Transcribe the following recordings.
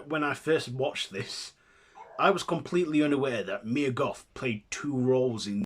When I first watched this, I was completely unaware that Mia Goth played two roles in.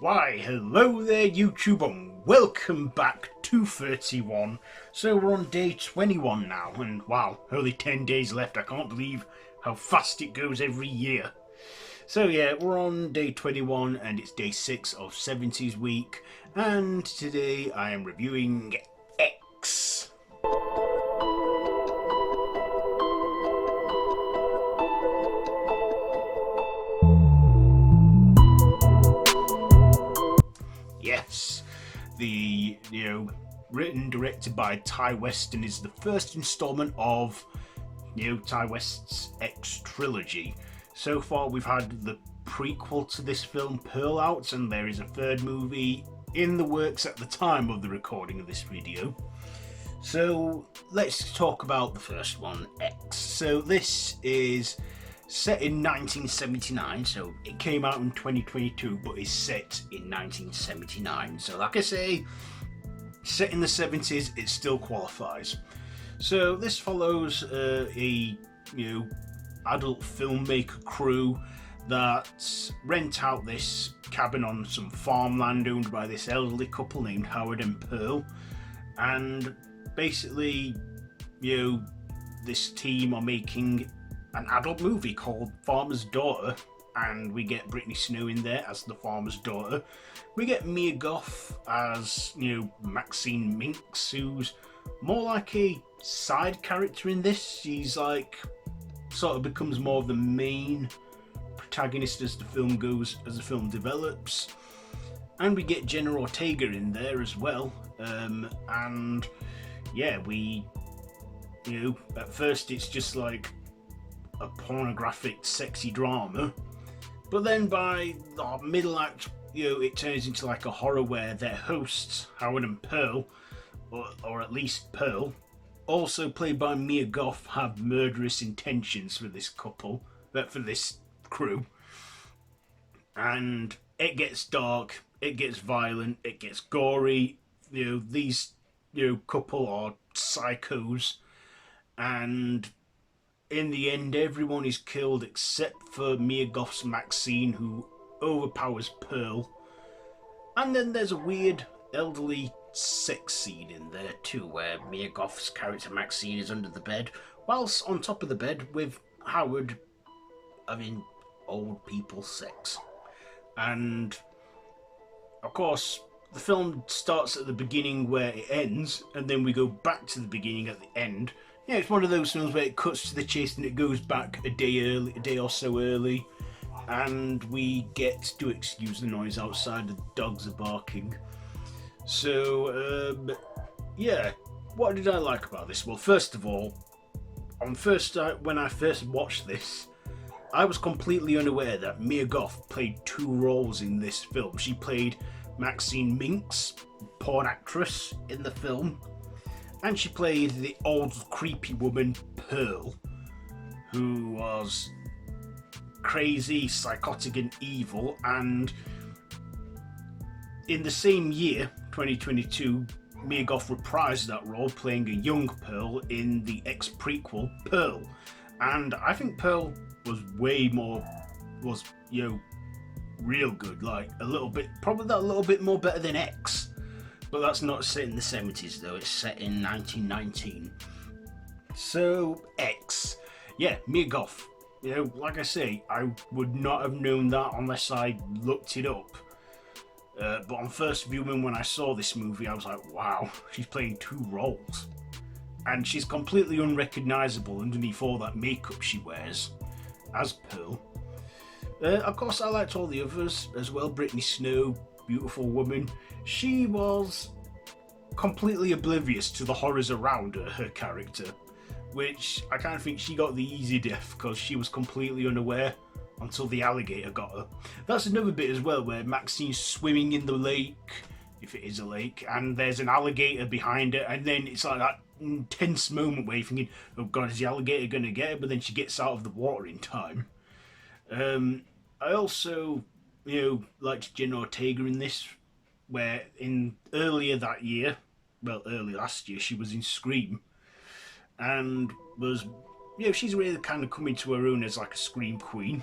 Why, hello there YouTube and welcome back to 31. So we're on day 21 now and wow, only 10 days left. I can't believe how fast it goes every year. So yeah, we're on day 21 and it's day 6 of 70s week, and today I am reviewing X. Yes, the written, directed by Ty West, and is the first installment of Ty West's X trilogy. So far we've had the prequel to this film, Pearl, out, and there is a third movie in the works at the time of the recording of this video. So let's talk about the first one, X. So this is set in 1979, so it came out in 2022 but is set in 1979. So like I say, set in the 70s, it still qualifies. So this follows a adult filmmaker crew that rent out this cabin on some farmland owned by this elderly couple named Howard and Pearl, and basically this team are making an adult movie called Farmer's Daughter, and we get Brittney Snow in there as the farmer's daughter. We get Mia Goth as Maxine Minx, who's more like a side character in this. She's like sort of becomes more of the main protagonist as the film goes, as the film develops. And we get Jenna Ortega in there as well, and yeah, we at first it's just like a pornographic sexy drama, but then by the middle act it turns into like a horror where their hosts Howard and Pearl, or at least Pearl, also played by Mia Goth, have murderous intentions for this couple, for this crew, and it gets dark, it gets violent, it gets gory. These couple are psychos, and in the end, everyone is killed except for Mia Goth's Maxine, who overpowers Pearl. And then there's a weird elderly sex scene in there too, where Mia Goth's character Maxine is under the bed, whilst on top of the bed with Howard having old people sex. And of course, the film starts at the beginning where it ends, and then we go back to the beginning at the end. Yeah, it's one of those films where it cuts to the chase and it goes back a day or so early, and we get to excuse the noise outside. The dogs are barking. So yeah, what did I like about this? Well, first of all, when I first watched this, I was completely unaware that Mia Goth played two roles in this film. She played Maxine Minx, porn actress in the film, and she played the old creepy woman Pearl, who was crazy, psychotic and evil. And in the same year, 2022, Mia Goth reprised that role, playing a young Pearl in the X prequel, Pearl. And I think Pearl was real good, like probably a little bit more better than X. But that's not set in the 70s though, it's set in 1919. So, X. Yeah, Mia Goth. You know, like I say, I would not have known that unless I looked it up. But on first viewing, when I saw this movie, I was like, wow, she's playing two roles. And she's completely unrecognisable underneath all that makeup she wears as Pearl. Of course, I liked all the others as well. Brittney Snow, beautiful woman. She was completely oblivious to the horrors around her character, which I kind of think she got the easy death because she was completely unaware until the alligator got her. That's another bit as well where Maxine's swimming in the lake, if it is a lake, and there's an alligator behind her, and then it's like that intense moment where you're thinking, oh god, is the alligator going to get her? But then she gets out of the water in time. I also, liked Jenna Ortega in this, where in earlier that year, well, early last year, she was in Scream, and was, she's really kind of coming to her own as like a Scream queen.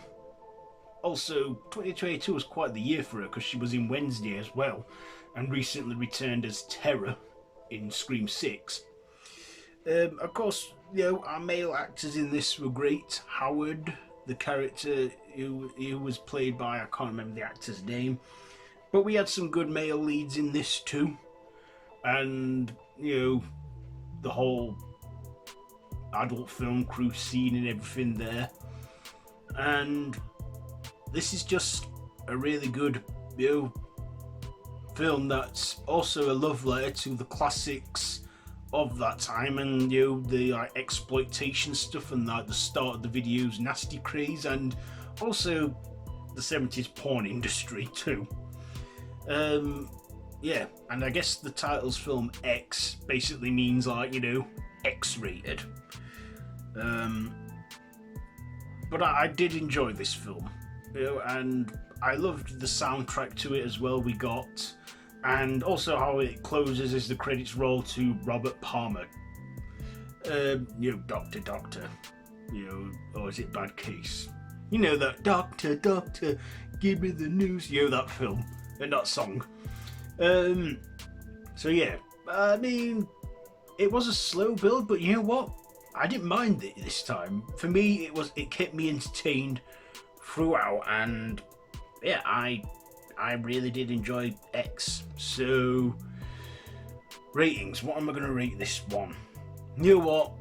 Also, 2022 was quite the year for her because she was in Wednesday as well, and recently returned as Terror in Scream 6. Of course, our male actors in this were great. Howard, the character who was played by, I can't remember the actor's name, but we had some good male leads in this too. And, the whole adult film crew scene and everything there. And this is just a really good, film that's also a love letter to the classics of that time, and the exploitation stuff and the start of the video's nasty craze, and also the 70s porn industry too. And I guess the title's film X basically means X-rated. But I did enjoy this film, and I loved the soundtrack to it as well. We got, and also how it closes as the credits roll to Robert Palmer. Doctor, or is it Bad Case? That Doctor, give me the news. That film and that song. So yeah, I mean, it was a slow build, but you know what? I didn't mind it this time. For me, it kept me entertained throughout, and yeah, I really did enjoy X. So, ratings. What am I going to rate this one? You know what?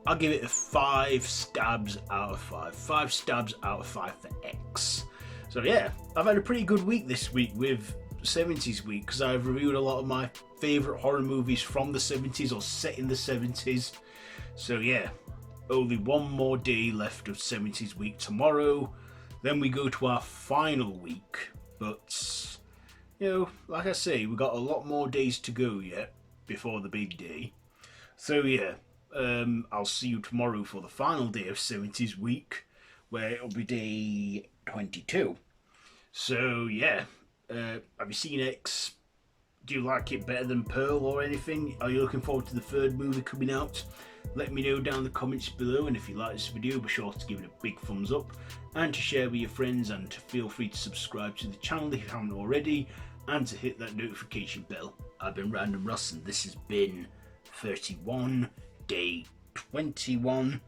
I'll give it a 5 stabs out of 5. 5 stabs out of 5 for X. So yeah, I've had a pretty good week this week with 70s week because I've reviewed a lot of my favourite horror movies from the 70s or set in the 70s. So yeah, only one more day left of 70s week tomorrow. Then we go to our final week. But, like I say, we got a lot more days to go yet before the big day. So yeah, I'll see you tomorrow for the final day of 70s week, where it'll be day 22. So yeah, have you seen X? Do you like it better than Pearl or anything? Are you looking forward to the third movie coming out? Let me know down in the comments below, and if you like this video, be sure to give it a big thumbs up and to share with your friends, and feel free to subscribe to the channel if you haven't already, and to hit that notification bell. I've been Random Russ, and this has been 31, day 21,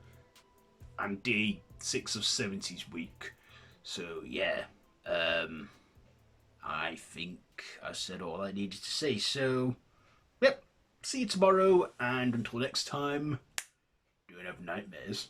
and day 6 of 70s week. So yeah, I think I said all I needed to say. So yep, see you tomorrow, and until next time, don't have nightmares.